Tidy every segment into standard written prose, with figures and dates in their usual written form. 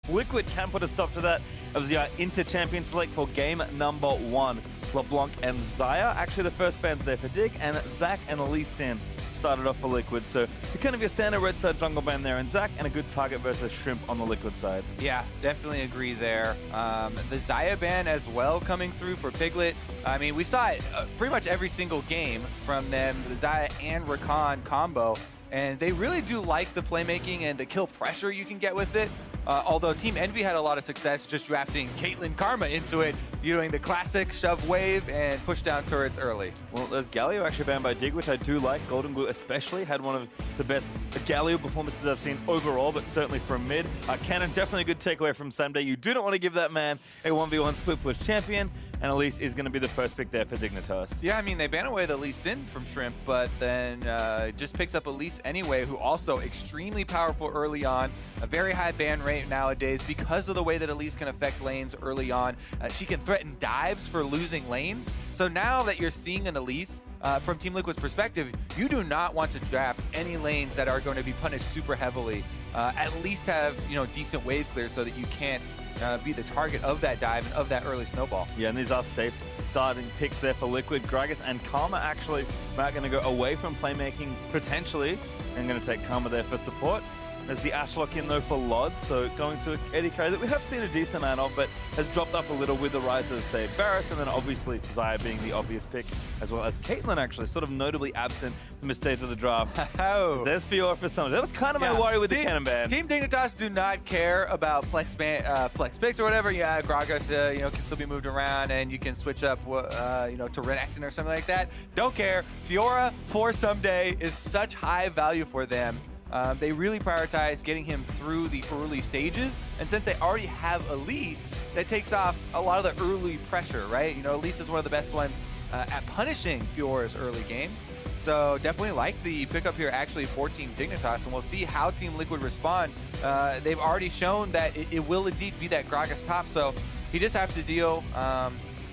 Liquid can put a stop to that. It was the inter-champion select for game number 1. LeBlanc and Zaya, actually the first bans there for Dig, and Zach and Elise Sin started off for Liquid. So you're kind of your standard red side jungle ban there, and Zach, and a good target versus Shrimp on the Liquid side. Yeah, definitely agree there. The Zaya ban as well coming through for Piglet. I mean, we saw it pretty much every single game from them, the Zaya and Rakan combo, and they really do like the playmaking and the kill pressure you can get with it. Although Team Envy had a lot of success just drafting Caitlyn Karma into it, doing the classic shove wave and push down turrets early. Well, there's Galio actually banned by Dig, which I do like. Golden Glue especially had one of the best Galio performances I've seen overall, but certainly from mid. Cannon, definitely a good takeaway from Samday. You do not want to give that man a 1v1 split push champion, and Elise is going to be the first pick there for Dignitas. Yeah, I mean, they ban away the Lee Sin from Shrimp, but then just picks up Elise anyway, who also extremely powerful early on. A very high ban rate nowadays because of the way that Elise can affect lanes early on. She can threaten dives for losing lanes. So now that you're seeing an Elise, from Team Liquid's perspective, you do not want to draft any lanes that are going to be punished super heavily. At least have, decent wave clear so that you can't be the target of that dive and of that early snowball. Yeah, and these are safe starting picks there for Liquid. Gragas and Karma actually are going to go away from playmaking potentially, and going to take Karma there for support. There's the Ashlock in though for Lod, so going to Eddie carry that we have seen a decent amount of, but has dropped up a little with the rise of, say, Varus, and then obviously Zaya being the obvious pick, as well as Caitlyn actually, sort of notably absent from the stage of the draft. Oh. There's Fiora for some. That was kind of my worry with the Cannon ban. Team Dignitas do not care about flex picks or whatever. Yeah, Gragas, can still be moved around, and you can switch up, to Renekton or something like that. Don't care. Fiora for someday is such high value for them. They really prioritize getting him through the early stages, and since they already have Elise, that takes off a lot of the early pressure, right? Elise is one of the best ones at punishing Fiora's early game. So definitely like the pickup here actually for Team Dignitas, and we'll see how Team Liquid respond. They've already shown that it will indeed be that Gragas top, so he just has to deal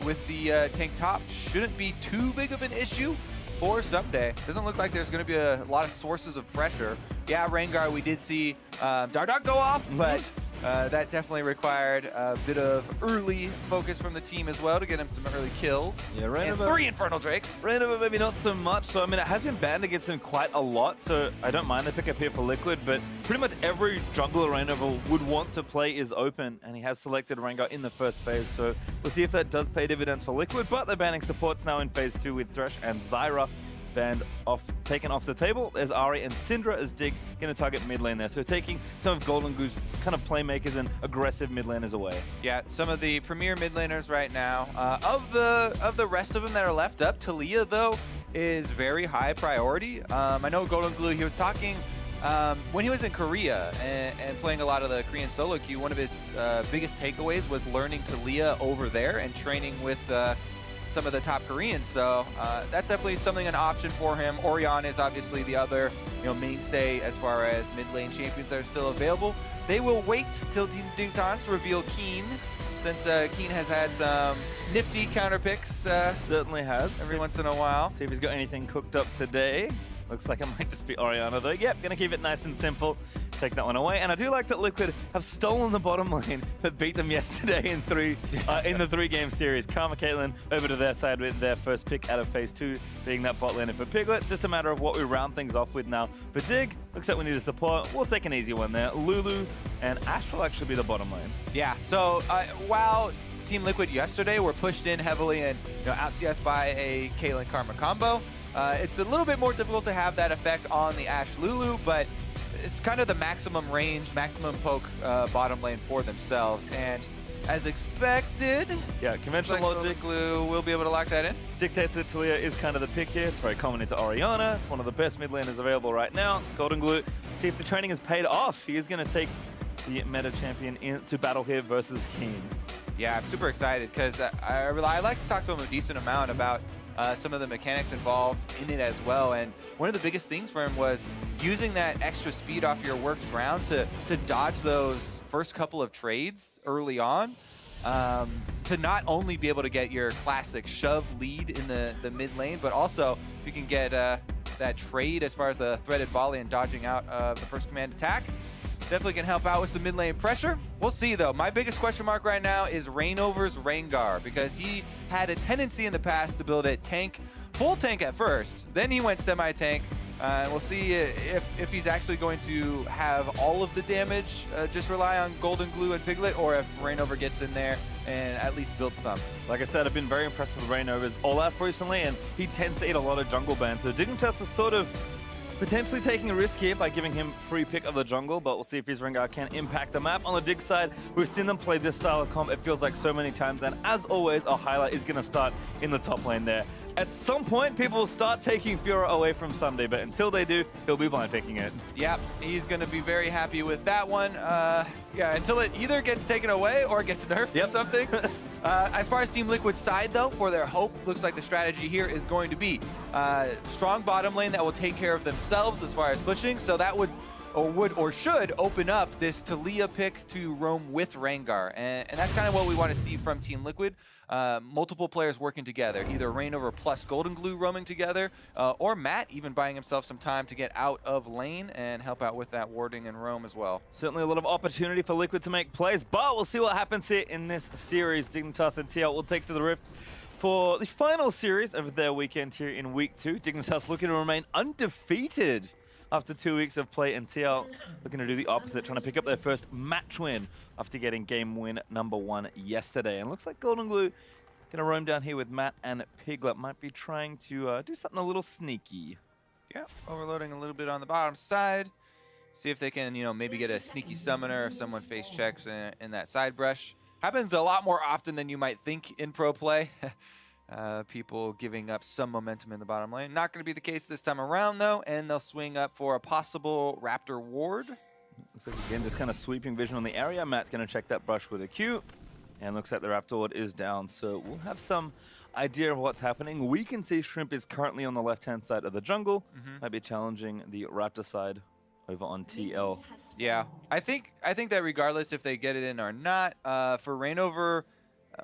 with the tank top. Shouldn't be too big of an issue for someday. Doesn't look like there's going to be a lot of sources of pressure. Yeah, Rengar, we did see Dardoch go off, but that definitely required a bit of early focus from the team as well to get him some early kills. Yeah, and 3 Infernal Drakes. Rainbow maybe not so much, so I mean it has been banned against him quite a lot, so I don't mind the pickup here for Liquid, but pretty much every jungler Rainbow would want to play is open, and he has selected Rengar in the first phase, so we'll see if that does pay dividends for Liquid, but they're banning supports now in phase 2 with Thresh and Zyra taken off the table. There's Ari and Syndra as Dig going to target mid lane there. So taking some of Golden Glue's kind of playmakers and aggressive mid laners away. Yeah, some of the premier mid laners right now. Of the rest of them that are left up, Talia though is very high priority. I know Golden Glue, he was talking when he was in Korea and playing a lot of the Korean solo queue, one of his biggest takeaways was learning Talia over there and training with some of the top Koreans, so that's definitely an option for him. Orion is obviously the other mainstay as far as mid lane champions that are still available. They will wait till Team Dignitas reveal Keen, since Keen has had some nifty counter picks. Certainly has. Every once in a while. See if he's got anything cooked up today. Looks like it might just be Oriana though. Yep, gonna keep it nice and simple. Take that one away. And I do like that Liquid have stolen the bottom lane that beat them yesterday in the 3-game series. Karma Caitlyn over to their side with their first pick out of phase 2, being that bot lane. And for Piglet, it's just a matter of what we round things off with now. For Dig, looks like we need a support. We'll take an easy one there. Lulu and Ash will actually be the bottom lane. Yeah, so while Team Liquid yesterday were pushed in heavily and out CS by a Caitlyn Karma combo, it's a little bit more difficult to have that effect on the Ashe Lulu, but it's kind of the maximum range, maximum poke bottom lane for themselves. And as expected, yeah, conventional logic Glue will be able to lock that in. Dictates that Talia is kind of the pick here. It's very common into Oriana. It's one of the best mid laners available right now. Golden Glue, see if the training has paid off. He is going to take the meta champion into battle here versus Keen. Yeah, I'm super excited because I like to talk to him a decent amount about some of the mechanics involved in it as well. And one of the biggest things for him was using that extra speed off your worked ground to dodge those first couple of trades early on, to not only be able to get your classic shove lead in the mid lane, but also if you can get that trade as far as the threaded volley and dodging out of the first command attack, definitely can help out with some mid lane pressure. We'll see though. My biggest question mark right now is Reignover's Rengar, because he had a tendency in the past to build it full tank at first, then he went semi-tank. We'll see if he's actually going to have all of the damage, just rely on Golden Glue and Piglet, or if Reignover gets in there and at least builds some. Like I said, I've been very impressed with Reignover's Olaf recently, and he tends to eat a lot of jungle bans. So Dignitas is sort of potentially taking a risk here by giving him free pick of the jungle, but we'll see if his Rengar can impact the map. On the Dig side, we've seen them play this style of comp, it feels like so many times, and as always, our highlight is going to start in the top lane there. At some point, people will start taking Fiora away from Sunday, but until they do, he'll be blind picking it. Yep, he's going to be very happy with that one. Yeah, until it either gets taken away or gets nerfed or something. As far as Team Liquid's side, though, for their hope, looks like the strategy here is going to be strong bottom lane that will take care of themselves as far as pushing. So that would or should open up this Talia pick to roam with Rengar. And that's kind of what we want to see from Team Liquid. Multiple players working together, either Reignover plus Golden Glue roaming together, or Matt even buying himself some time to get out of lane and help out with that warding and roam as well. Certainly a lot of opportunity for Liquid to make plays, but we'll see what happens here in this series. Dignitas and TL will take to the Rift for the final series of their weekend here in Week 2. Dignitas looking to remain undefeated after 2 weeks of play, and TL looking to do the opposite, trying to pick up their first match win after getting game win number 1 yesterday. And looks like Golden Glue going to roam down here with Matt and Piglet. Might be trying to do something a little sneaky. Yeah, overloading a little bit on the bottom side. See if they can, maybe get a sneaky summoner if someone face checks in that side brush. Happens a lot more often than you might think in pro play. People giving up some momentum in the bottom lane. Not going to be the case this time around, though, and they'll swing up for a possible Raptor ward. Looks like, again, just kind of sweeping vision on the area. Matt's going to check that brush with a Q, and looks like the Raptor ward is down, so we'll have some idea of what's happening. We can see Shrimp is currently on the left-hand side of the jungle. Might be challenging the Raptor side over on TL. Yeah, I think that regardless if they get it in or not, for Reignover,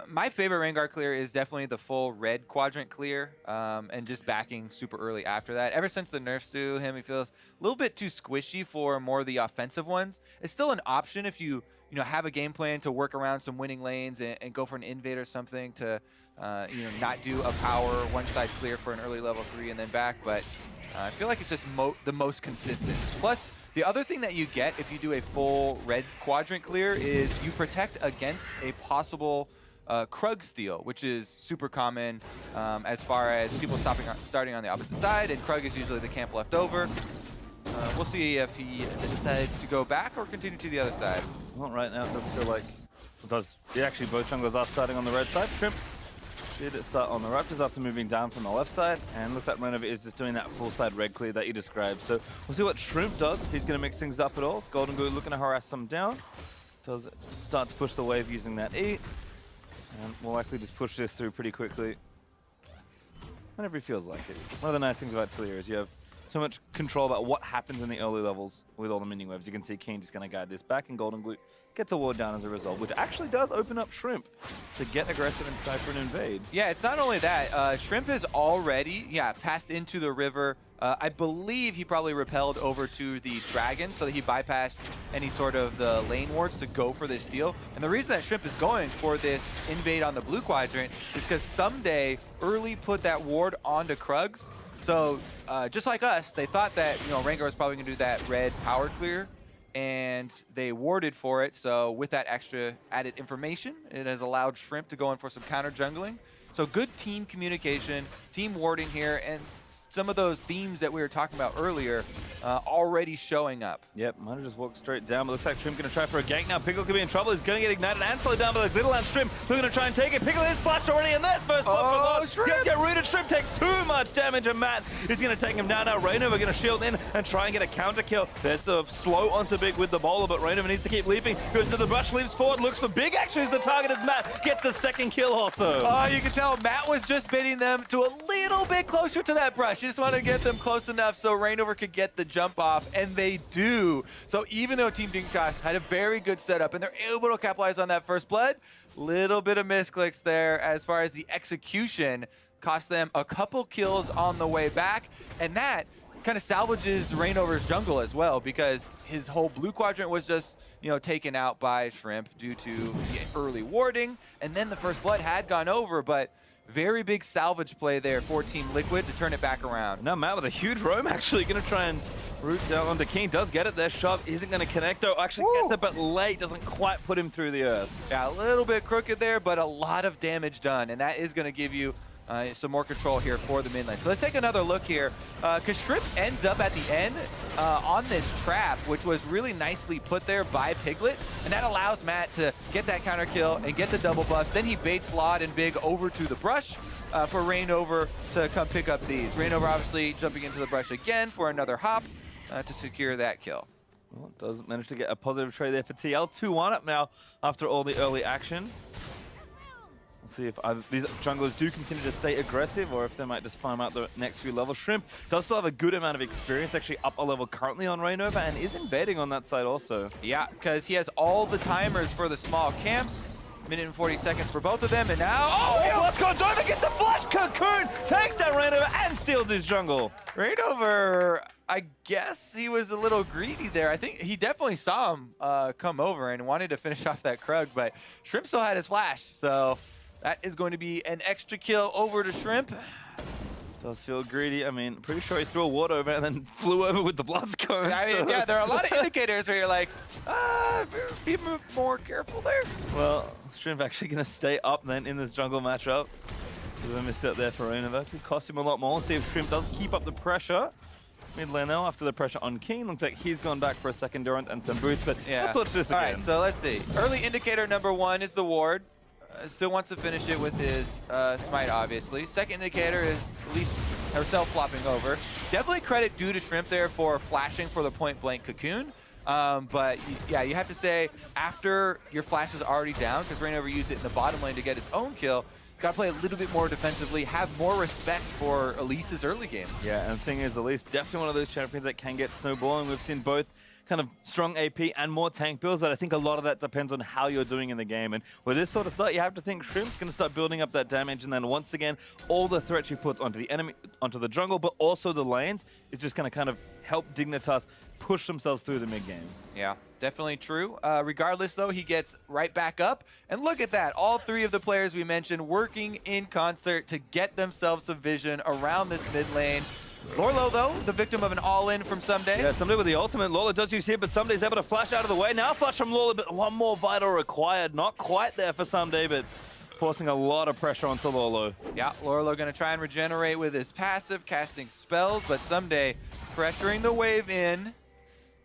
my favorite Rengar clear is definitely the full red quadrant clear, and just backing super early after that. Ever since the nerfs to him, he feels a little bit too squishy for more of the offensive ones. It's still an option if you have a game plan to work around some winning lanes and go for an invade or something to not do a power one side clear for an early level 3 and then back. But I feel like it's just the most consistent. Plus, the other thing that you get if you do a full red quadrant clear is you protect against a possible Krug steal, which is super common as far as people starting on the opposite side, and Krug is usually the camp left over. We'll see if he decides to go back or continue to the other side. Well, right now it does feel like actually both junglers are starting on the red side. Shrimp did start on the Raptors after moving down from the left side, and looks like Reignover is just doing that full side red clear that you described. So we'll see what Shrimp does, if he's going to mix things up at all. Golden Glue looking to harass some down. Does start to push the wave using that E. And we'll likely just push this through pretty quickly whenever he feels like it. One of the nice things about Talia is you have so much control about what happens in the early levels with all the minion waves. You can see Keen just going to guide this back, and Golden Glue gets a ward down as a result, which actually does open up Shrimp to get aggressive and try for an invade. Yeah, it's not only that. Shrimp is already, passed into the river. I believe he probably repelled over to the dragon so that he bypassed any sort of the lane wards to go for this steal. And the reason that Shrimp is going for this invade on the blue quadrant is because someday early put that ward onto Krugs. So just like us, they thought that Rengar was probably going to do that red power clear, and they warded for it. So with that extra added information, it has allowed Shrimp to go in for some counter jungling. So good team communication, team warding here, and some of those themes that we were talking about earlier already showing up. Yep, might have just walked straight down, but looks like Shrimp going to try for a gank now. Piglet could be in trouble. He's going to get ignited and slowed down by the Glitter Land. Shrimp looking to try and take it. Piglet is splashed already, and there's first blood. Shrimp! Get rooted. Shrimp takes too much damage, and Matt is going to take him down now. Reignover going to shield in and try and get a counter kill. There's the slow onto Big with the bowler, but Reignover needs to keep leaping. Goes to the brush, leaps forward, looks for Big. Actually, is the target as Matt gets the second kill also. Oh, you can tell Matt was just baiting them to a little bit closer to that brush. You just want to get them close enough so Reignover could get the jump off, and they do. So even though Team Dignitas had a very good setup and they're able to capitalize on that first blood, little bit of misclicks there as far as the execution cost them a couple kills on the way back, and that kind of salvages Reignover's jungle as well, because his whole blue quadrant was just, taken out by Shrimp due to the early warding, and then the first blood had gone over, but very big salvage play there for Team Liquid to turn it back around. Now Matt with a huge roam, actually going to try and root down onto King. Does get it there. Shove isn't going to connect, though. Actually gets it, but late. Doesn't quite put him through the earth. Yeah, a little bit crooked there, but a lot of damage done, and that is going to give you some more control here for the mid lane. So let's take another look here, because Shrimp ends up at the end on this trap, which was really nicely put there by Piglet, and that allows Matt to get that counter kill and get the double buffs. Then he baits Lod and Big over to the brush for Reignover to come pick up these. Reignover obviously jumping into the brush again for another hop to secure that kill. Well, does manage to get a positive trade there for TL. 2-1 up now after all the early action. We'll see if these junglers do continue to stay aggressive or if they might just farm out the next few levels. Shrimp does still have a good amount of experience, actually up a level currently on Reignover, and is embedding on that side also. Yeah, because he has all the timers for the small camps. Minute and 40 seconds for both of them, and now... Oh, let's go! Dova gets a flash! Cocoon takes down Reignover and steals his jungle. Reignover, I guess he was a little greedy there. I think he definitely saw him come over and wanted to finish off that Krug, but Shrimp still had his flash, so that is going to be an extra kill over to Shrimp. Does feel greedy. I mean, pretty sure he threw a ward over and then flew over with the blast cone. I mean, yeah, there are a lot of indicators where you're like, be more careful there. Well, Shrimp actually going to stay up then in this jungle matchup. I missed it there for Reignover. Could cost him a lot more. See if Shrimp does keep up the pressure. Mid lane now after the pressure on King. Looks like he's gone back for a second Durant and some boost, but yeah. let's watch this again. All right, so let's see. Early indicator number 1 is the ward. Still wants to finish it with his smite, obviously. Second indicator is at least herself flopping over. Definitely credit due to Shrimp there for flashing for the point-blank cocoon. But yeah, you have to say, after your flash is already down, because Reignover used it in the bottom lane to get his own kill, got to play a little bit more defensively, have more respect for Elise's early game. Yeah, and the thing is, Elise definitely one of those champions that can get snowballing. We've seen both kind of strong AP and more tank builds, but I think a lot of that depends on how you're doing in the game. And with this sort of stuff, you have to think Shrimp's going to start building up that damage, and then once again, all the threats you put onto the enemy, onto the jungle, but also the lanes, is just going to kind of help Dignitas push themselves through the mid game. Yeah, definitely true. Regardless, though, he gets right back up. And look at that. All 3 of the players we mentioned working in concert to get themselves some vision around this mid lane. Lorlo, though, the victim of an all-in from Someday. Yeah, Someday with the ultimate. Lola does use here, but Someday's able to flash out of the way. Now flash from Lola, but one more vital required. Not quite there for Someday, but forcing a lot of pressure onto Lolo. Yeah, Lorlo going to try and regenerate with his passive, casting spells, but Someday pressuring the wave in.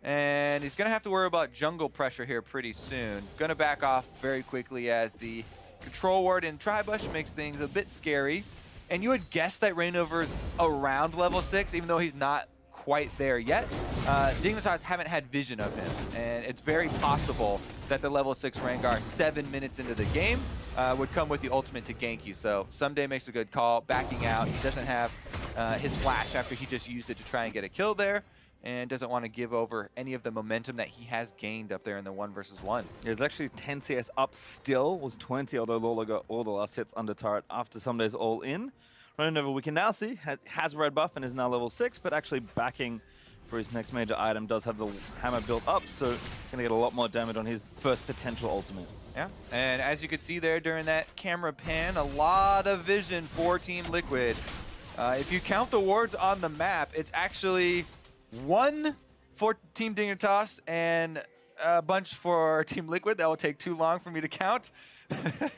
And he's going to have to worry about jungle pressure here pretty soon. Going to back off very quickly as the control ward in Tribush makes things a bit scary. And you would guess that Reignover's around level 6, even though he's not quite there yet. Dignitas haven't had vision of him, and it's very possible that the level 6 Rengar 7 minutes into the game would come with the ultimate to gank you. So Someday makes a good call, backing out. He doesn't have his flash after he just used it to try and get a kill there, and doesn't want to give over any of the momentum that he has gained up there in the 1 versus 1. Yeah, it's actually 10 CS up still, was 20, although Lola got all the last hits under turret after Someday's all in. Reignover, we can now see, has red buff and is now level 6, but actually backing for his next major item, does have the hammer built up, so going to get a lot more damage on his first potential ultimate. Yeah, and as you could see there during that camera pan, a lot of vision for Team Liquid. If you count the wards on the map, it's actually 1 for Team Dignitas and a bunch for Team Liquid. That will take too long for me to count.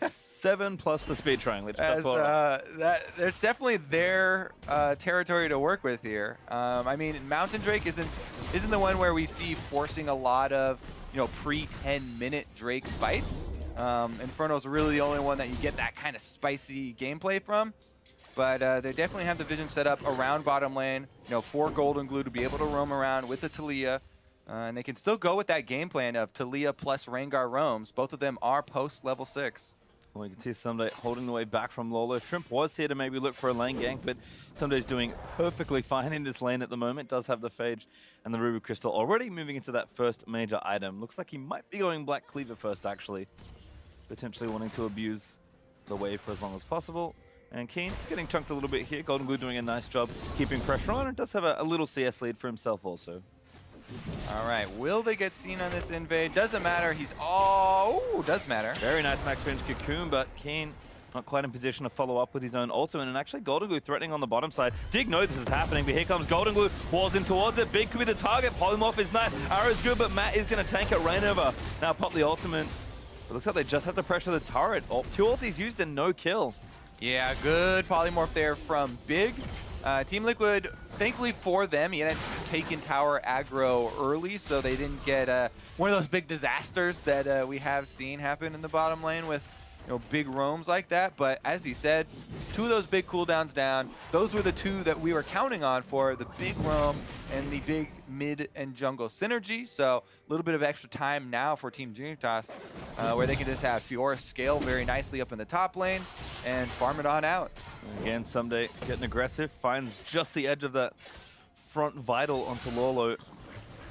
7 plus the speed triangle. There's definitely their territory to work with here. I mean, Mountain Drake isn't the one where we see forcing a lot of pre-10-minute Drake fights. Inferno's really the only one that you get that kind of spicy gameplay from. But they definitely have the vision set up around bottom lane. 4 Golden Glue to be able to roam around with the Taliyah. And they can still go with that game plan of Taliyah plus Rengar roams. Both of them are post level 6. Well, you can see Someday holding the way back from Lola. Shrimp was here to maybe look for a lane gank, but Someday's doing perfectly fine in this lane at the moment. Does have the Phage and the Ruby Crystal already moving into that first major item. Looks like he might be going Black Cleaver first, actually. Potentially wanting to abuse the wave for as long as possible. And Keen is getting chunked a little bit here. Golden Glue doing a nice job keeping pressure on. And does have a little CS lead for himself also. All right, will they get seen on this invade? Doesn't matter. He's all... Ooh, does matter. Very nice max range Cocoon, but Keen not quite in position to follow up with his own ultimate. And actually Golden Glue threatening on the bottom side. Dig knows this is happening, but here comes Golden Glue. Walls in towards it. Big could be the target. Polymorph is nice. Arrow's good, but Matt is going to tank it. Rainover now pop the ultimate. It looks like they just have to pressure the turret. Oh, 2 ultis used and no kill. Yeah, good polymorph there from Big. Team Liquid, thankfully for them, he hadn't taken tower aggro early, so they didn't get one of those big disasters that we have seen happen in the bottom lane with big roams like that. But as you said, 2 of those big cooldowns down. Those were the 2 that we were counting on for the big roam and the big mid and jungle synergy. So a little bit of extra time now for Team Dignitas, where they can just have Fiora scale very nicely up in the top lane and farm it on out. Again, Someday getting aggressive, finds just the edge of that front vital onto Lolo.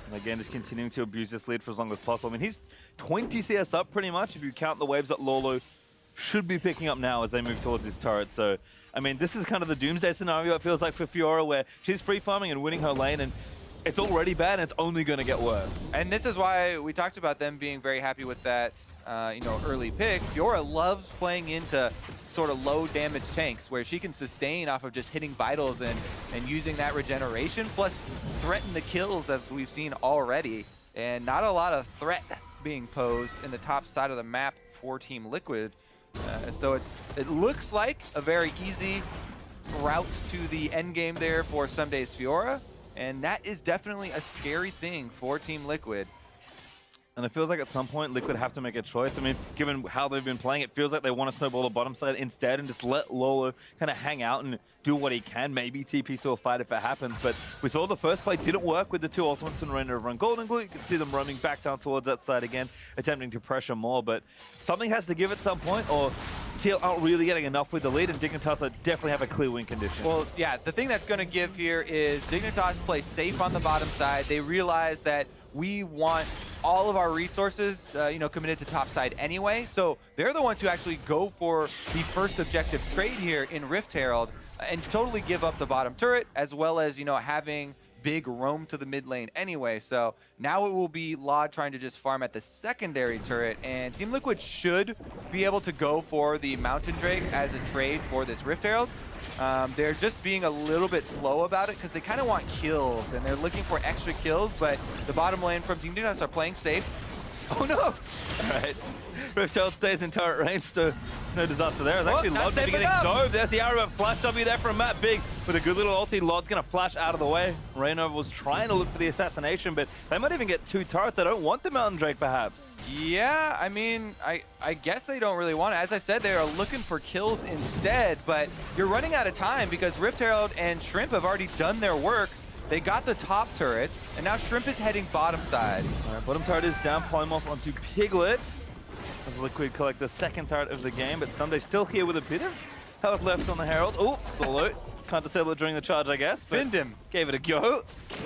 And again, just continuing to abuse this lead for as long as possible. I mean, he's 20 CS up pretty much if you count the waves that Lolo should be picking up now as they move towards his turret. So, I mean, this is kind of the doomsday scenario it feels like for Fiora, where she's free farming and winning her lane, and it's already bad and it's only going to get worse. And this is why we talked about them being very happy with that early pick. Fiora loves playing into sort of low damage tanks where she can sustain off of just hitting vitals and using that regeneration, plus threaten the kills as we've seen already. And not a lot of threat being posed in the top side of the map for Team Liquid. So it looks like a very easy route to the end game there for Someday's Fiora. And that is definitely a scary thing for Team Liquid. And it feels like at some point Liquid have to make a choice. I mean, given how they've been playing, it feels like they want to snowball the bottom side instead and just let Lolo kind of hang out and do what he can, maybe TP to a fight if it happens. But we saw the first play didn't work with the 2 ultimates and Rainover and Golden Glue. You can see them roaming back down towards that side again, attempting to pressure more. But something has to give at some point, or TL aren't really getting enough with the lead, and Dignitas definitely have a clear win condition. Well, yeah, the thing that's going to give here is Dignitas play safe on the bottom side. They realize that we want all of our resources, committed to top side anyway. So they're the ones who actually go for the first objective trade here in Rift Herald and totally give up the bottom turret, as well as, having Big roam to the mid lane anyway. So now it will be Laud trying to just farm at the secondary turret, and Team Liquid should be able to go for the Mountain Drake as a trade for this Rift Herald. They're just being a little bit slow about it because they kind of want kills and they're looking for extra kills, but the bottom lane from Team Dignitas are playing safe. Oh no! All right. Rift Herald stays in turret range, so no disaster there. It's actually Lod getting dove. There's the arrow, flash W there from Matt Big with a good little ulti. Lod's going to flash out of the way. Rainover was trying to look for the assassination, but they might even get 2 turrets. They don't want the Mountain Drake, perhaps. Yeah, I mean, I guess they don't really want it. As I said, they are looking for kills instead, but you're running out of time because Rift Herald and Shrimp have already done their work. They got the top turrets, and now Shrimp is heading bottom side. All right, bottom turret is down, polymorph onto Piglet. As Liquid collect the second turret of the game, but Someday still here with a bit of health left on the Herald. Oh, solo. Can't disable it during the charge, I guess. But Binned him. Gave it a go.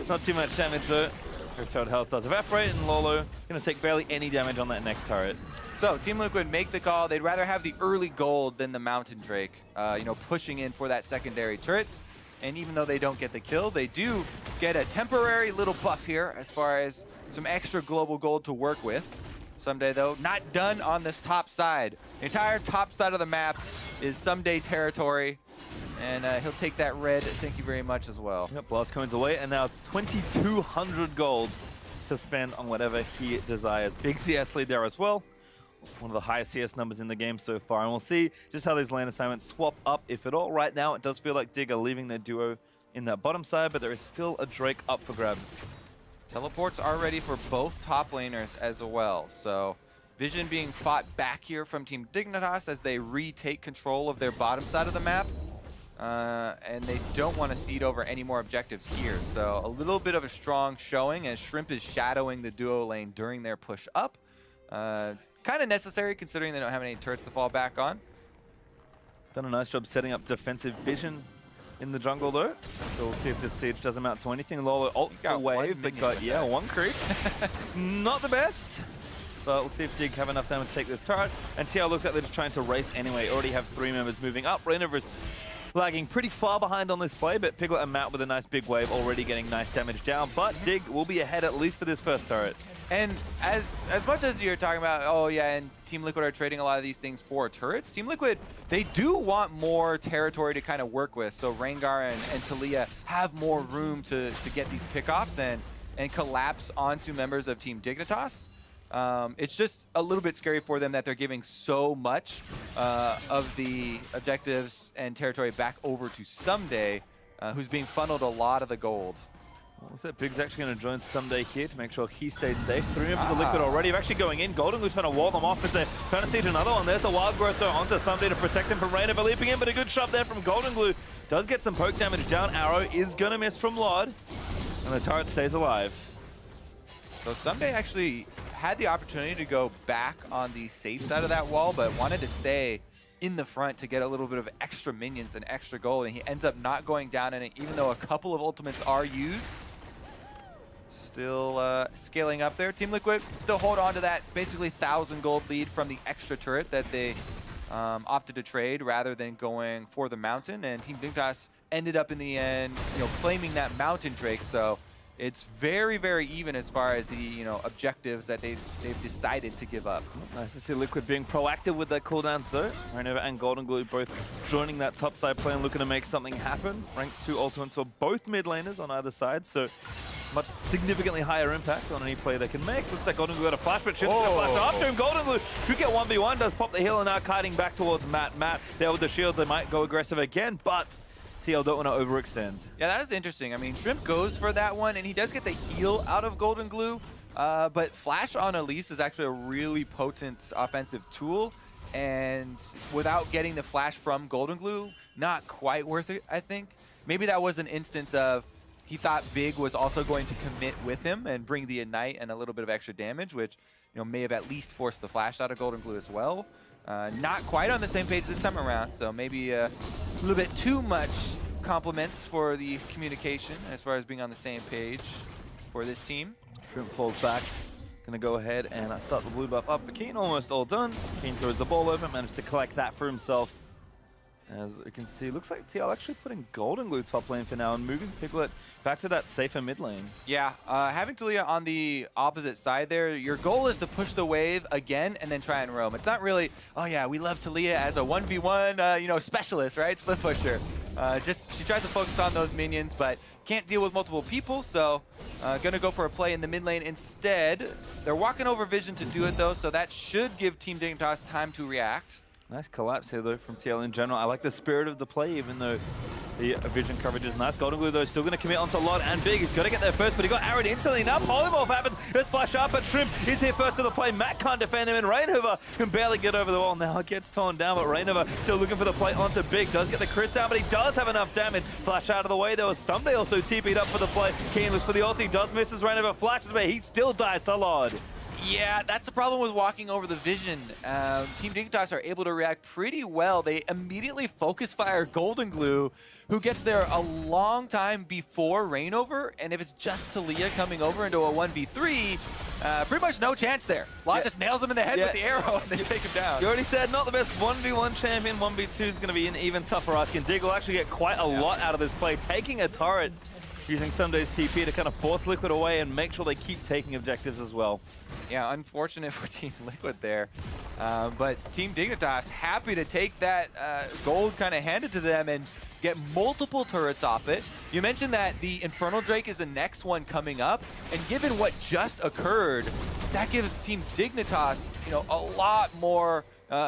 Not too much damage though. Rift Herald health does evaporate, and Lolo going to take barely any damage on that next turret. So Team Liquid make the call. They'd rather have the early gold than the Mountain Drake, pushing in for that secondary turret. And even though they don't get the kill, they do get a temporary little buff here as far as some extra global gold to work with. Someday, though, not done on this top side. The entire top side of the map is Someday territory, and he'll take that red, thank you very much, as well. Yep, blast coins away, and now 2,200 gold to spend on whatever he desires. Big CS lead there as well. One of the highest CS numbers in the game so far, and we'll see just how these lane assignments swap up, if at all. Right now, it does feel like Dig are leaving their duo in that bottom side, but there is still a Drake up for grabs. Teleports are ready for both top laners as well. So Vision being fought back here from Team Dignitas as they retake control of their bottom side of the map. And they don't want to cede over any more objectives here. So a little bit of a strong showing as Shrimp is shadowing the duo lane during their push up. Kind of necessary considering they don't have any turrets to fall back on. Done a nice job setting up defensive vision in the jungle though. So we'll see if this siege does amount to anything. Lolo ults the wave, but got, one creep. Not the best. but we'll see if Dig have enough damage to take this turret. And TL looks like they're just trying to race anyway. Already have 3 members moving up. Rainover is lagging pretty far behind on this play, but Piglet and Matt with a nice big wave already getting nice damage down. But Dig will be ahead at least for this first turret. And as much as you're talking about, oh yeah, and Team Liquid are trading a lot of these things for turrets, Team Liquid, they do want more territory to kind of work with. So Rengar and Talia have more room to get these pickoffs and collapse onto members of Team Dignitas. It's just a little bit scary for them that they're giving so much of the objectives and territory back over to Someday, who's being funneled a lot of the gold. What's that? Big's actually going to join Someday here to make sure he stays safe. 3 members of Liquid already. They're actually going in. Golden Glue's trying to wall them off as they're trying to siege another one. There's the Wild Growth though onto Someday to protect him from Rainover leaping in, but a good shove there from Golden Glue. Does get some poke damage down. Arrow is going to miss from Lod, and the turret stays alive. So Someday actually had the opportunity to go back on the safe side of that wall, but wanted to stay in the front to get a little bit of extra minions and extra gold, and he ends up not going down in it, even though a couple of ultimates are used. Still scaling up there. Team Liquid still hold on to that basically 1,000 gold lead from the extra turret that they opted to trade rather than going for the mountain, and Team Dignitas ended up in the end, claiming that mountain Drake. So it's very, very even as far as the objectives that they've decided to give up. Nice to see Liquid being proactive with their cooldowns though. Rainover and Golden Glue both joining that top side play and looking to make something happen. Rank 2 ultimates for both mid laners on either side, so much significantly higher impact on any play they can make. Looks like Golden Glue got a flash, but shouldn't have flashed after him. Golden Glue could get 1v1, does pop the heal, and now kiting back towards Matt. Matt there with the shields, they might go aggressive again, but TL don't want to overextend. Yeah, that was interesting. I mean, Shrimp goes for that one, and he does get the heal out of Golden Glue, but Flash on Elise is actually a really potent offensive tool, and without getting the Flash from Golden Glue, not quite worth it, I think. Maybe that was an instance of he thought Big was also going to commit with him and bring the Ignite and a little bit of extra damage, which may have at least forced the Flash out of Golden Glue as well. Not quite on the same page this time around, so maybe a little bit too much compliments for the communication as far as being on the same page for this team. Shrimp falls back. Going to go ahead and start the blue buff up for Keen. Almost all done. Keen throws the ball over, managed to collect that for himself. As you can see, looks like TL actually putting Golden Glue top lane for now and moving Piglet back to that safer mid lane. Yeah, having Talia on the opposite side there, your goal is to push the wave again and then try and roam. It's not really, oh yeah, we love Talia as a 1v1 specialist, right? Split pusher. She tries to focus on those minions, but can't deal with multiple people, so gonna go for a play in the mid lane instead. They're walking over Vision to do it though, so that should give Team Dignitas time to react. Nice collapse here, though, from TL in general. I like the spirit of the play, even though the vision coverage is nice. Golden Glue, though, still going to commit onto Lod and Big. He's got to get there first, but he got arrowed instantly. Now Polymorph happens. It's flash up, but Shrimp is here first to the play. Matt can't defend him, and Rainover can barely get over the wall. Now it gets torn down, but Rainover still looking for the play onto Big. Does get the crit down, but he does have enough damage. Flash out of the way. There was Someday also TP'd up for the play. Keen looks for the ulti. Does miss as Rainover flashes, but he still dies to Lod. Yeah, that's the problem with walking over the Vision. Team Dignitas are able to react pretty well. They immediately focus fire Golden Glue, who gets there a long time before Rainover, and if it's just Talia coming over into a 1v3, pretty much no chance there. Lod just nails him in the head with the arrow, and they take him down. You already said not the best 1v1 champion. 1v2 is going to be an even tougher ask, and Dig will actually get quite a lot out of this play, taking a turret, using Sunday's TP to kind of force Liquid away and make sure they keep taking objectives as well. Yeah, unfortunate for Team Liquid there. But Team Dignitas happy to take that gold kind of handed to them and get multiple turrets off it. You mentioned that the Infernal Drake is the next one coming up, and given what just occurred, that gives Team Dignitas, a lot more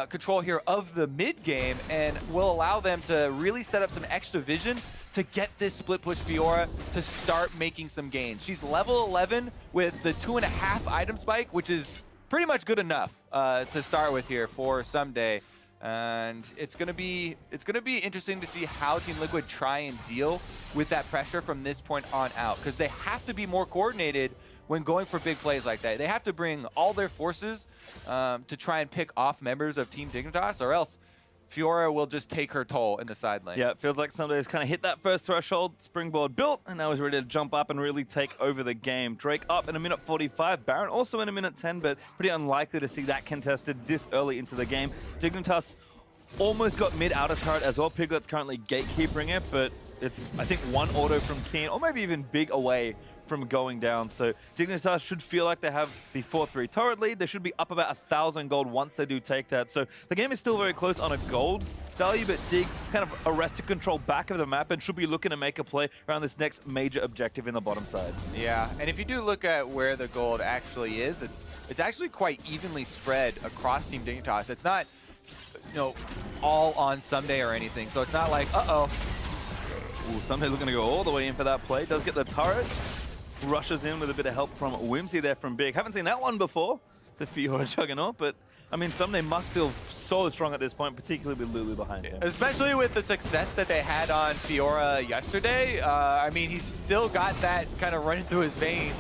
control here of the mid game and will allow them to really set up some extra vision to get this split push Fiora to start making some gains. She's level 11 with the 2.5 item spike, which is pretty much good enough to start with here for Someday. And it's gonna be interesting to see how Team Liquid try and deal with that pressure from this point on out, because they have to be more coordinated when going for big plays like that. They have to bring all their forces to try and pick off members of Team Dignitas, or else Fiora will just take her toll in the side lane. Yeah, it feels like Sunday's kind of hit that first threshold, springboard built, and now he's ready to jump up and really take over the game. Drake up in a minute 45, Baron also in a minute 10, but pretty unlikely to see that contested this early into the game. Dignitas almost got mid outer turret as well. Piglet's currently gatekeeping it, but it's, I think, one auto from Keen, or maybe even Big away from going down. So Dignitas should feel like they have the 4-3 turret lead. They should be up about 1,000 gold once they do take that. So the game is still very close on a gold value, but Dig kind of arrested control back of the map and should be looking to make a play around this next major objective in the bottom side. Yeah, and if you do look at where the gold actually is, it's actually quite evenly spread across Team Dignitas. It's not, you know, all on Someday or anything. So it's not like, uh-oh. Ooh, Someday looking to go all the way in for that play. Does get the turret. Rushes in with a bit of help from Whimsy there from Big. Haven't seen that one before, the Fiora Juggernaut, but I mean, Someday must feel so strong at this point, particularly with Lulu behind him. Especially with the success that they had on Fiora yesterday. I mean, he's still got that kind of running through his veins.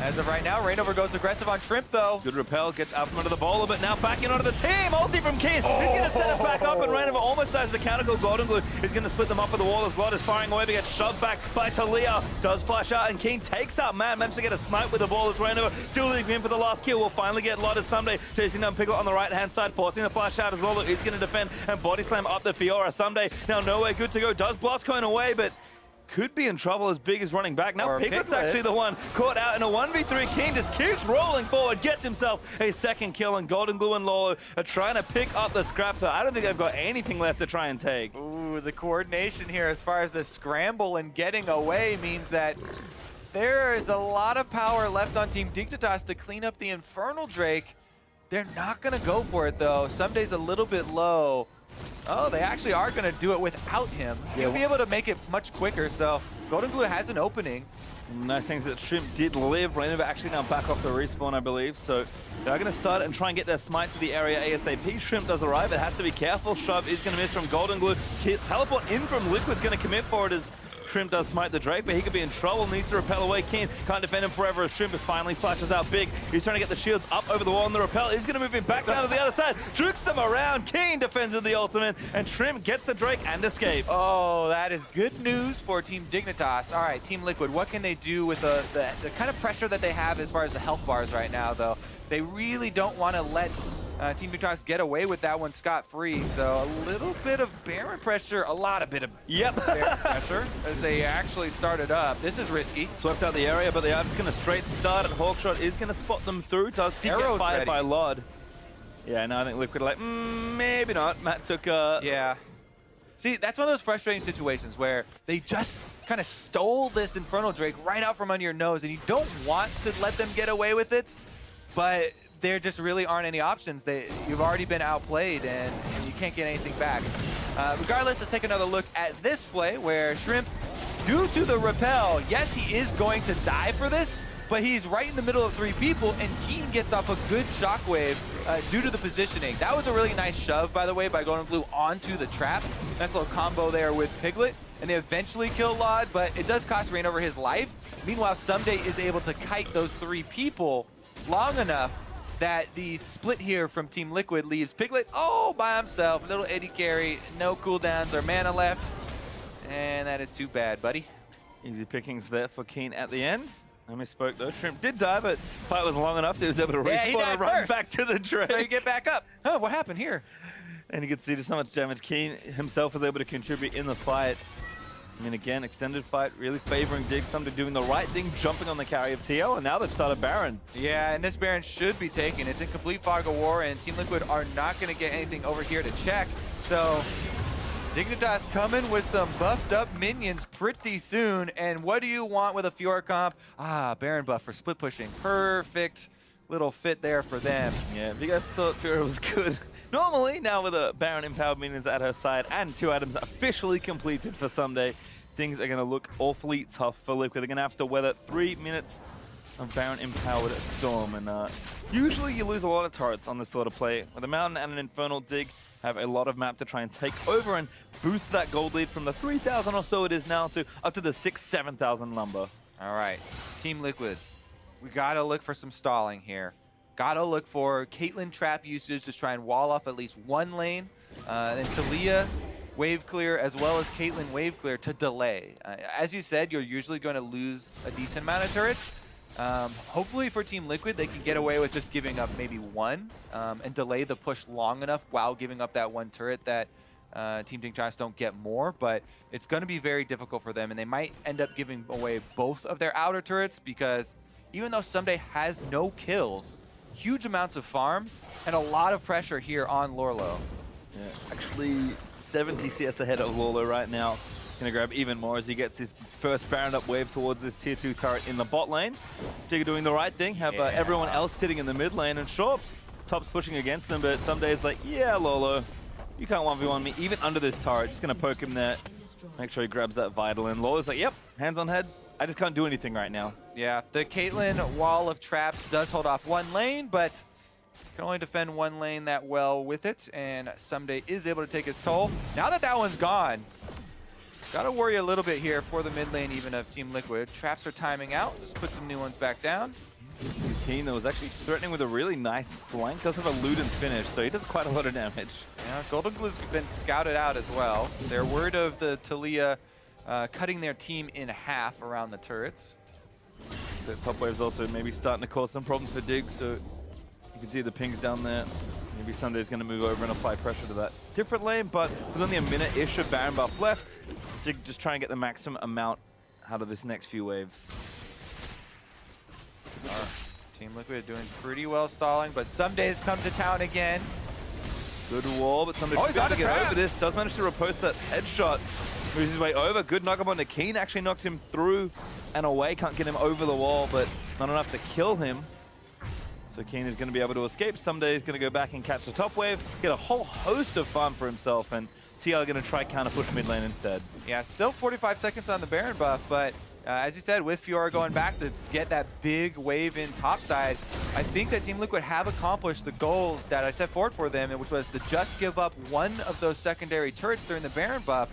As of right now, Rainover goes aggressive on Shrimp, though. Good repel, gets out from under the bowler, but now back in onto the team. Ulti from Keen. He's going to set it back up, and Rainover almost has the counter goal. Golden Glue is going to split them up at the wall as Lot is firing away, but gets shoved back by Talia. Does flash out, and Keen takes out Man. Manages to get a snipe with the ball as Rainover still leaving him for the last kill. We'll finally get Lot as Someday chasing down Piglet on the right-hand side, forcing the flash out as well. He's going to defend and body slam up the Fiora. Someday now nowhere good to go. Does blast Cone away, but could be in trouble as Big is running back. Now Piglet's actually the one caught out in a 1v3. King just keeps rolling forward, gets himself a second kill, and Golden Glue and Lolo are trying to pick up the scrap, but I don't think they've got anything left to try and take. Ooh, the coordination here as far as the scramble and getting away means that there is a lot of power left on Team Dignitas to clean up the Infernal Drake. They're not going to go for it, though. Someday's a little bit low. Oh, they actually are going to do it without him. He'll be able to make it much quicker, so Golden Glue has an opening. Nice things that Shrimp did live. Rainover actually now back off the respawn, I believe. So they're going to start and try and get their smite to the area ASAP. Shrimp does arrive. It has to be careful. Shove is going to miss from Golden Glue. Teleport in from Liquid's going to commit for it as Shrimp does smite the Drake, but he could be in trouble. Needs to repel away. Keen can't defend him forever as Shrimp finally flashes out Big. He's trying to get the shields up over the wall, and the repel is going to move him back down to the other side. Jukes them around. Keen defends with the ultimate, and Shrimp gets the Drake and escape. Oh, that is good news for Team Dignitas. All right, Team Liquid, what can they do with the kind of pressure that they have as far as the health bars right now, though? They really don't want to let Team Dignitas get away with that one scot-free. So a little bit of Baron pressure, a lot of bit of Baron pressure as they actually started up. This is risky. Swept out the area, but they are just going to straight start, and Hawkshot is going to spot them through. Does get fired by Lod. Yeah, no, I think Liquid are like, maybe not. Matt took Yeah. See, that's one of those frustrating situations where they just kind of stole this Infernal Drake right out from under your nose, and you don't want to let them get away with it, but there just really aren't any options. You've already been outplayed, and you can't get anything back. Regardless, let's take another look at this play where Shrimp, due to the repel, yes, he is going to die for this, but he's right in the middle of three people, and Keen gets off a good shockwave due to the positioning. That was a really nice shove, by the way, by Golden Glue onto the trap. Nice little combo there with Piglet, and they eventually kill Lod, but it does cost Rainover his life. Meanwhile, Someday is able to kite those three people long enough that the split here from Team Liquid leaves Piglet by himself. Little Eddie carry, no cooldowns or mana left. And that is too bad, buddy. Easy pickings there for Keen at the end. I misspoke though. Shrimp did die, but fight was long enough that he was able to respawn and run back to the Drake. So you get back up. Oh, what happened here? And you can see just how much damage Keen himself was able to contribute in the fight. I mean, again, extended fight, really favoring Dig. Someday doing the right thing, jumping on the carry of TL, and now they've started Baron. Yeah, and this Baron should be taken. It's in complete fog of war, and Team Liquid are not going to get anything over here to check. So Dignitas coming with some buffed up minions pretty soon. And what do you want with a Fiora comp? Baron buff for split pushing. Perfect little fit there for them. Yeah, if you guys thought Fiora was good, normally, now with a Baron empowered minions at her side and 2 items officially completed for Someday, things are going to look awfully tough for Liquid. They're going to have to weather 3 minutes of Baron empowered Storm, and usually you lose a lot of turrets on this sort of play. With a Mountain and an Infernal Dig, have a lot of map to try and take over and boost that gold lead from the 3,000 or so it is now to up to the 6,000-7,000 number. All right, Team Liquid, we got to look for some stalling here. Gotta look for Caitlyn trap usage to try and wall off at least one lane. And Talia wave clear as well as Caitlyn wave clear to delay. As you said, you're usually going to lose a decent amount of turrets. Hopefully for Team Liquid, they can get away with just giving up maybe one and delay the push long enough while giving up that one turret that Team Dignitas don't get more, but it's going to be very difficult for them, and they might end up giving away both of their outer turrets because even though Someday has no kills, huge amounts of farm and a lot of pressure here on Lorlo. Yeah, actually 70 CS ahead of Lorlo right now. Gonna grab even more as he gets his first Baron up wave towards this tier 2 turret in the bot lane. Digger doing the right thing, have everyone else sitting in the mid lane, and sure, Top's pushing against them, but Someday's like, yeah, Lolo, you can't 1v1 me, even under this turret. Just gonna poke him there, make sure he grabs that Vital, and Lolo's like, yep, hands on head, I just can't do anything right now. Yeah, the Caitlyn wall of traps does hold off one lane, but can only defend one lane that well with it, and Someday is able to take his toll. Now that that one's gone, gotta worry a little bit here for the mid lane even of Team Liquid. Traps are timing out, just put some new ones back down. Keen was actually threatening with a really nice flank, does have a Luden's finish, so he does quite a lot of damage. Yeah, Golden Glue's been scouted out as well. They're worried of the Talia cutting their team in half around the turrets. So top wave's also maybe starting to cause some problems for Dig, so you can see the pings down there. Maybe Sunday's going to move over and apply pressure to that different lane, but with only a minute-ish of Baron buff left, Dig just try and get the maximum amount out of this next few waves. Team Liquid doing pretty well stalling, but Someday's come to town again. Good wall, but Someday tries to get over this. Does manage to repulse that headshot. Moves his way over. Good knock up on the Keen. Actually knocks him through and away. Can't get him over the wall, but not enough to kill him. So Keen is going to be able to escape. Someday is going to go back and catch the top wave, get a whole host of farm for himself, and TL going to try counter push mid lane instead. Yeah, still 45 seconds on the Baron buff, but as you said, with Fiora going back to get that big wave in topside, I think that Team Liquid have accomplished the goal that I set forward for them, which was to just give up one of those secondary turrets during the Baron buff.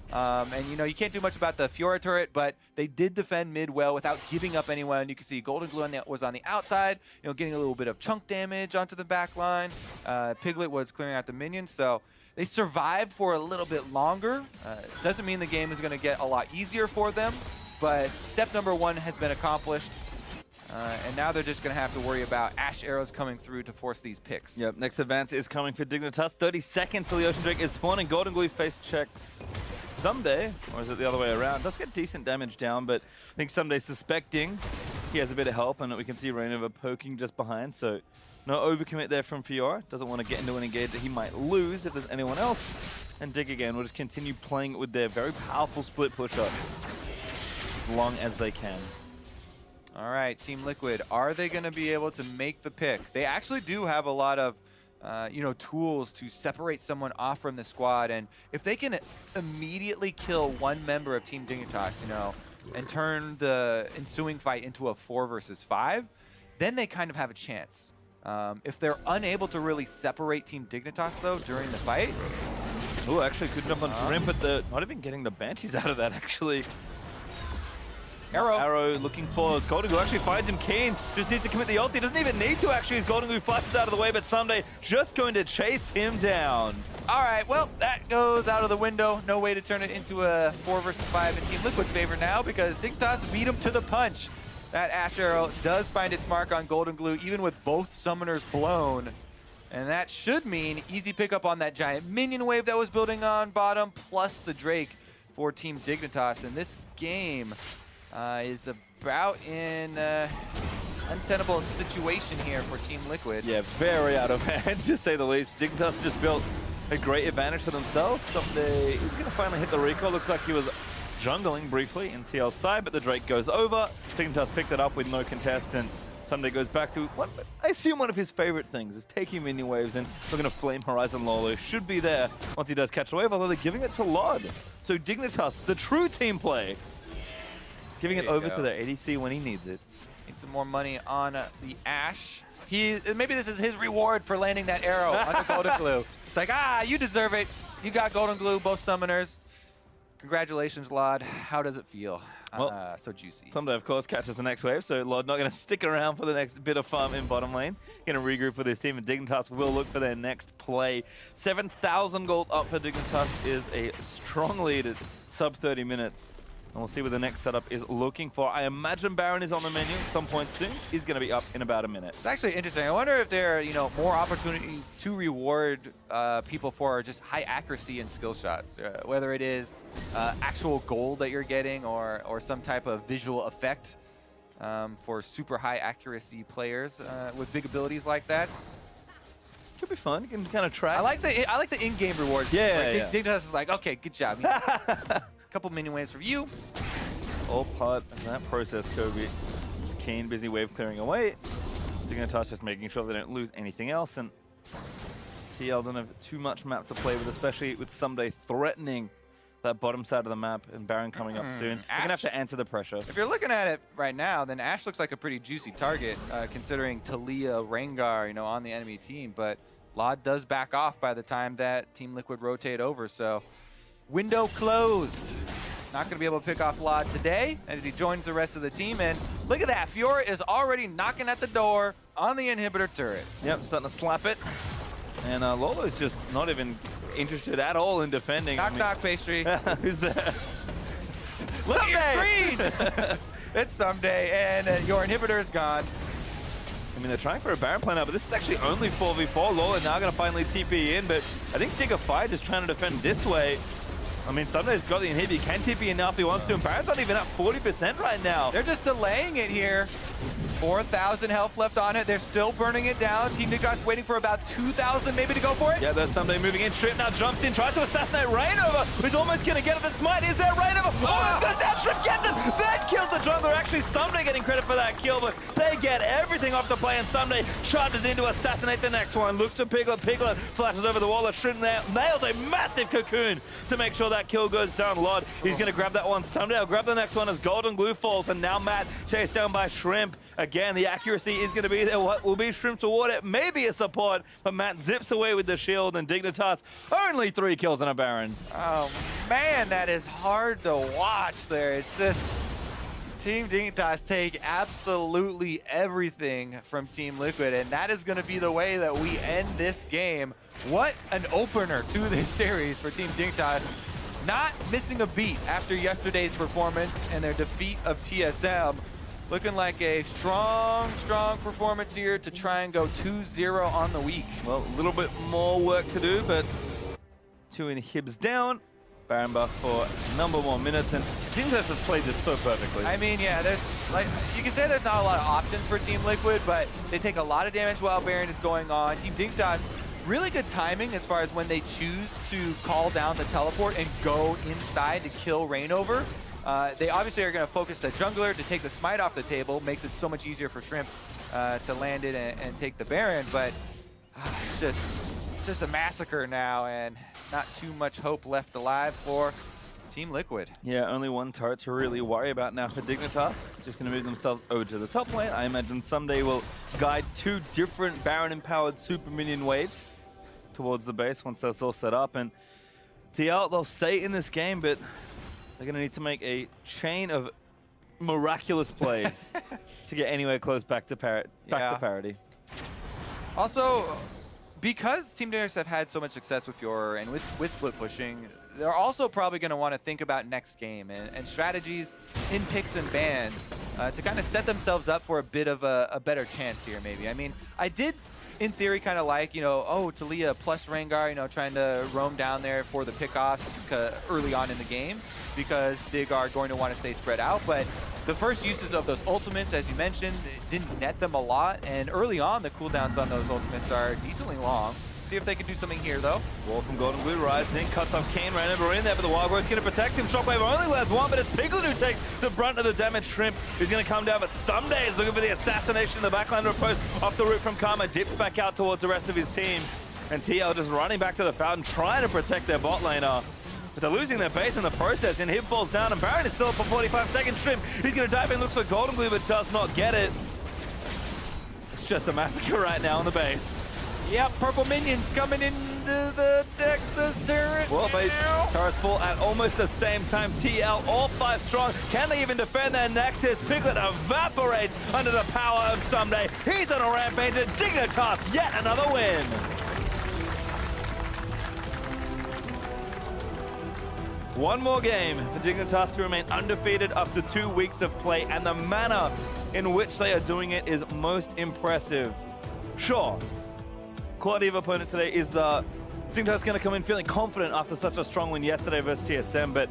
And you know, you can't do much about the Fiora turret, but they did defend mid well without giving up anyone. You can see Golden Glue was on the outside, you know, getting a little bit of chunk damage onto the back line. Piglet was clearing out the minions, so they survived for a little bit longer. Doesn't mean the game is going to get a lot easier for them, but step number one has been accomplished. And now they're just going to have to worry about Ash arrows coming through to force these picks. Yep, next advance is coming for Dignitas. 30 seconds till the Ocean Drake is spawning. Golden Glue face checks Someday, or is it the other way around? Does get decent damage down, but I think Someday suspecting he has a bit of help, and we can see Rainova poking just behind, so no overcommit there from Fiora. Doesn't want to get into an engage that he might lose if there's anyone else. And Dig again will just continue playing with their very powerful split push-up as long as they can. All right, Team Liquid, are they going to be able to make the pick? They actually do have a lot of you know, tools to separate someone off from the squad, and if they can immediately kill one member of Team Dignitas, you know, and turn the ensuing fight into a 4 versus 5, then they kind of have a chance. If they're unable to really separate Team Dignitas, though, during the fight... Oh, actually could jump on Rim, but not even getting the Banshees out of that, actually. Arrow looking for Golden Glue, actually finds him. Keen just needs to commit the ult. He doesn't even need to, actually. His Golden Glue flashes out of the way, but Someday just going to chase him down. All right, well, that goes out of the window. No way to turn it into a 4 versus 5 in Team Liquid's favor now, because Dignitas beat him to the punch. That Ash arrow does find its mark on Golden Glue, even with both summoners blown. And that should mean easy pickup on that giant minion wave that was building on bottom, plus the Drake for Team Dignitas. And this game is about in untenable situation here for Team Liquid. Yeah, very out of hand, to say the least. Dignitas just built a great advantage for themselves. Someday he's going to finally hit the recall. Looks like he was jungling briefly in TL's side, but the Drake goes over. Dignitas picked it up with no contest, and Someday goes back to what I assume one of his favorite things is taking minion waves and looking to flame Horizon Lolo. Should be there once he does catch a wave, although they're giving it to Lod. So Dignitas, the true team play, giving it over to their ADC when he needs it. Need some more money on the Ash. Maybe this is his reward for landing that arrow on the Golden Glue. It's like, you deserve it. You got Golden Glue, both summoners. Congratulations, Lod. How does it feel? Well, So juicy. Someday, of course, catches the next wave, so Lod not going to stick around for the next bit of fun in bottom lane. Going to regroup with his team, and Dignitas will look for their next play. 7,000 gold up for Dignitas is a strong lead at sub 30 minutes. And we'll see what the next setup is looking for. I imagine Baron is on the menu at some point soon. He's going to be up in about a minute. It's actually interesting. I wonder if there are, more opportunities to reward people for just high accuracy and skill shots, whether it is actual gold that you're getting or some type of visual effect for super high accuracy players with big abilities like that. Could be fun. You can kind of track. I like the in-game rewards. Yeah. Dignitas is like, okay, good job. Couple minion waves for you. All part of that process, Kobe. Just keen, busy wave clearing away. Dignitas just making sure they don't lose anything else, and TL don't have too much map to play with, especially with Someday threatening that bottom side of the map and Baron coming up soon. They're gonna have to answer the pressure. If you're looking at it right now, then Ashe looks like a pretty juicy target, considering Talia, Rengar, on the enemy team. But Lod does back off by the time that Team Liquid rotate over, so window closed. Not going to be able to pick off Lod today as he joins the rest of the team. And look at that. Fiora is already knocking at the door on the inhibitor turret. Yep, starting to slap it. And Lolo's just not even interested at all in defending. Knock, pastry. Who's there? Look at your screen! It's Someday, and your inhibitor is gone. I mean, they're trying for a Baron play now, but this is actually only 4v4. Lola now going to finally TP in, but I think Dignitas is trying to defend this way. I mean, Sunday's got the inhib. He can TP in now if he wants to, and Baron's not even at 40% right now. They're just delaying it here. 4,000 health left on it. They're still burning it down. Team Dignitas waiting for about 2,000 maybe to go for it. Yeah, there's Someday moving in. Shrimp now jumps in, tries to assassinate Rainover, who's almost going to get at the smite. Is there Rainover? Oh, it goes down. Shrimp gets it. That kills the jungler. Actually, Someday getting credit for that kill, but they get everything off the play, and Someday charges in to assassinate the next one. Looks to Piglet. Piglet flashes over the wall. Shrimp there nails a massive cocoon to make sure that kill goes down. Lod, he's going to grab that one. Someday will grab the next one as Golden Glue falls, and now Matt chased down by Shrimp. Again, the accuracy is going to be there. What will be Shrimp toward it? Maybe a support, but Matt zips away with the shield, and Dignitas only 3 kills on a Baron. Oh, man, that is hard to watch there. It's just Team Dignitas take absolutely everything from Team Liquid, and that is going to be the way that we end this game. What an opener to this series for Team Dignitas. Not missing a beat after yesterday's performance and their defeat of TSM. Looking like a strong performance here to try and go 2-0 on the week. Well, a little bit more work to do, but 2 inhibs down. Baron buff for a number more minutes, and Dignitas has played this so perfectly. I mean, yeah, there's you can say there's not a lot of options for Team Liquid, but they take a lot of damage while Baron is going on. Team Dignitas, really good timing as far as when they choose to call down the teleport and go inside to kill Rainover. They obviously are going to focus the jungler to take the smite off the table. Makes it so much easier for Shrimp to land it and take the Baron. But it's just a massacre now, and not too much hope left alive for Team Liquid. Yeah, only one turret to really worry about now for Dignitas. Just going to move themselves over to the top lane. I imagine Someday will guide 2 different Baron-empowered super minion waves towards the base once that's all set up. And TL, they'll stay in this game, but they're going to need to make a chain of miraculous plays to get anywhere close back to parity. Also, because Team Dignitas have had so much success with Fiora and with split pushing, they're also probably going to want to think about next game and strategies in picks and bans to kind of set themselves up for a bit of a better chance here, maybe. I mean, I did, in theory, kind of like, Talia plus Rengar, trying to roam down there for the pickoffs early on in the game, because Dig are going to want to stay spread out. But the first uses of those ultimates, as you mentioned, didn't net them a lot. And early on, the cooldowns on those ultimates are decently long. See if they can do something here, though. Wall from Golden Glue rides in, cuts off Kane, Rainover in there, but the Wild Growth's going to protect him. Shockwave only lands 1, but it's Piglet who takes the brunt of the damage. Shrimp is going to come down, but Someday is looking for the assassination in the backline post off the root from Karma, dips back out towards the rest of his team. And TL just running back to the fountain, trying to protect their bot laner. But they're losing their base in the process. Inhib falls down, and Baron is still up for 45 seconds. Shrimp, he's going to dive in, looks for Golden Glue, but does not get it. It's just a massacre right now on the base. Yep, purple minions coming into the Nexus turret. Well, they turrets full at almost the same time. TL all 5 strong. Can they even defend their Nexus? Piglet evaporates under the power of Someday. He's on a rampage, and Dignitas yet another win. One more game for Dignitas to remain undefeated after 2 weeks of play, and the manner in which they are doing it is most impressive. Sure, quality of opponent today is Dignitas going to come in feeling confident after such a strong win yesterday versus TSM, but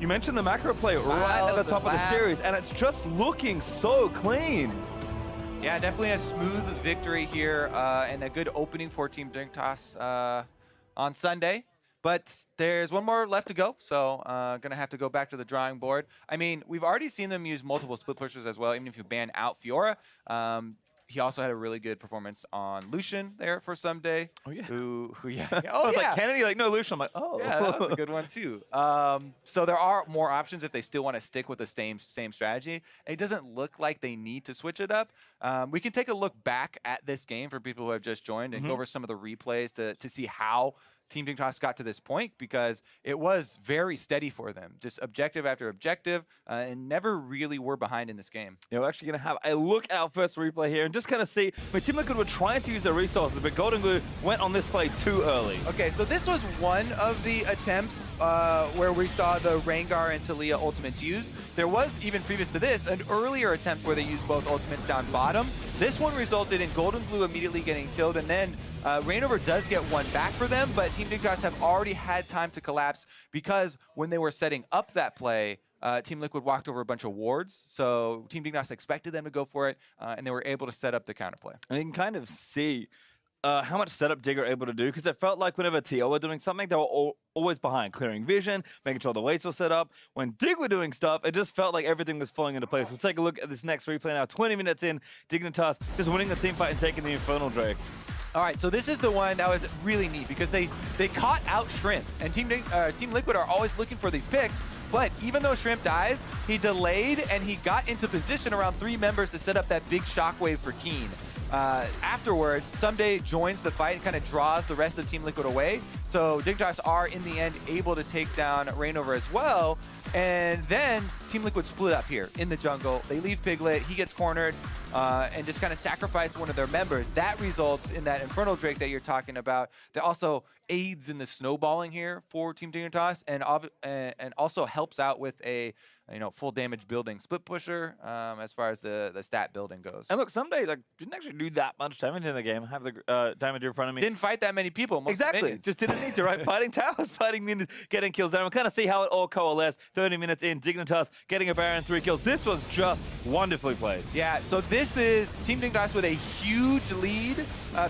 you mentioned the macro play right at the top of the series, and it's just looking so clean. Yeah, definitely a smooth victory here and a good opening for Team Dignitas on Sunday. But there's one more left to go, so going to have to go back to the drawing board. I mean, we've already seen them use multiple split pushers as well, even if you ban out Fiora. He also had a really good performance on Lucian there for Someday. Oh, yeah. Yeah. I was like, Kennedy, like, no, Lucian. I'm like, oh. Yeah, that was a good one, too. So there are more options if they still want to stick with the same strategy. It doesn't look like they need to switch it up. We can take a look back at this game for people who have just joined and go over some of the replays to see how Team Dignitas got to this point, because it was very steady for them, just objective after objective, and never really were behind in this game. Yeah, we're actually going to have a look at our first replay here and just kind of see where Team Liquid were trying to use their resources, but Golden Glue went on this play too early. Okay, so this was one of the attempts where we saw the Rengar and Talia ultimates used. There was, even previous to this, an earlier attempt where they used both ultimates down bottom. This one resulted in Golden Glue immediately getting killed, and then Reignover does get one back for them, but Team Dignitas have already had time to collapse because when they were setting up that play, Team Liquid walked over a bunch of wards, so Team Dignitas expected them to go for it, and they were able to set up the counterplay. And you can kind of see how much setup Dig are able to do, because it felt like whenever TL were doing something, they were always behind, clearing vision, making sure the waits were set up. When Dig were doing stuff, it just felt like everything was falling into place. We'll take a look at this next replay now. 20 minutes in, Dignitas just winning the team fight and taking the Infernal Drake. All right, so this is the one that was really neat because they caught out Shrimp, and Team Liquid are always looking for these picks. But even though Shrimp dies, he delayed and he got into position around 3 members to set up that big shockwave for Keen. Afterwards, Someday joins the fight and kind of draws the rest of Team Liquid away. So Dignitas are, in the end, able to take down Reignover as well. And then Team Liquid split up here in the jungle. They leave Piglet, he gets cornered, and just kind of sacrifice one of their members. That results in that Infernal Drake that you're talking about. That also aids in the snowballing here for Team Dignitas, and also helps out with a full damage building split pusher as far as the stat building goes. And look, Someday didn't actually do that much damage in the game. Have the damage in front of me. Didn't fight that many people. Exactly. Just didn't need to, right? Fighting towers, fighting minions, getting kills down. We'll kind of see how it all coalesced. 30 minutes in, Dignitas getting a Baron, 3 kills. This was just wonderfully played. Yeah, so this is Team Dignitas with a huge lead.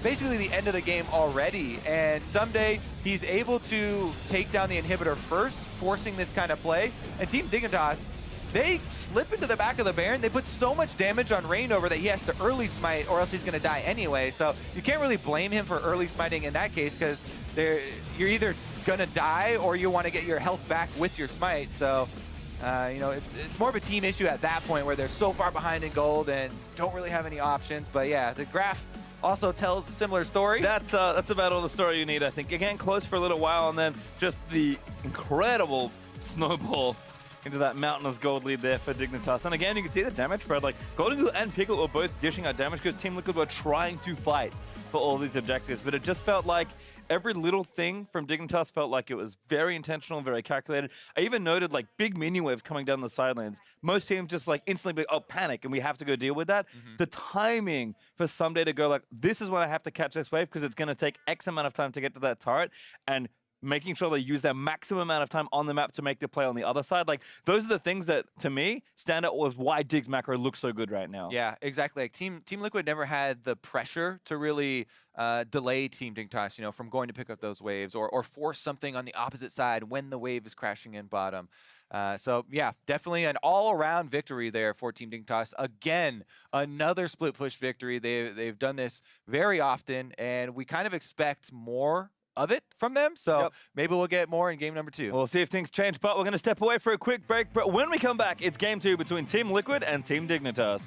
Basically the end of the game already. And Someday, he's able to take down the inhibitor first, forcing this kind of play. And Team Dignitas, they slip into the back of the Baron. They put so much damage on Reignover that he has to early smite or else he's going to die anyway. So you can't really blame him for early smiting in that case because you're either going to die or you want to get your health back with your smite. So, it's more of a team issue at that point where they're so far behind in gold and don't really have any options. But yeah, the graph also tells a similar story. That's about all the story you need, I think. Again, close for a little while, and then just the incredible snowball into that mountainous gold lead there for Dignitas. And again, you can see the damage spread. Like, Golden Glue and Piglet were both dishing out damage because Team Liquid were trying to fight for all these objectives. But it just felt like every little thing from Dignitas felt like it was very intentional, very calculated. I even noted like big minion waves coming down the sidelines. Most teams just like instantly be, oh, panic, and we have to go deal with that. The timing for Someday to go like, this is when I have to catch this wave because it's going to take X amount of time to get to that turret, and making sure they use their maximum amount of time on the map to make the play on the other side. Like, those are the things that, to me, stand out was why Dig's macro looks so good right now. Yeah, exactly. Like, Team Liquid never had the pressure to really delay Team Dignitas, from going to pick up those waves or force something on the opposite side when the wave is crashing in bottom. So, yeah, definitely an all-around victory there for Team Dignitas. Again, another split push victory. They've done this very often, and we kind of expect more of it from them, so maybe we'll get more in game number 2. We'll see if things change, but we're going to step away for a quick break. But when we come back, it's game 2 between Team Liquid and Team Dignitas.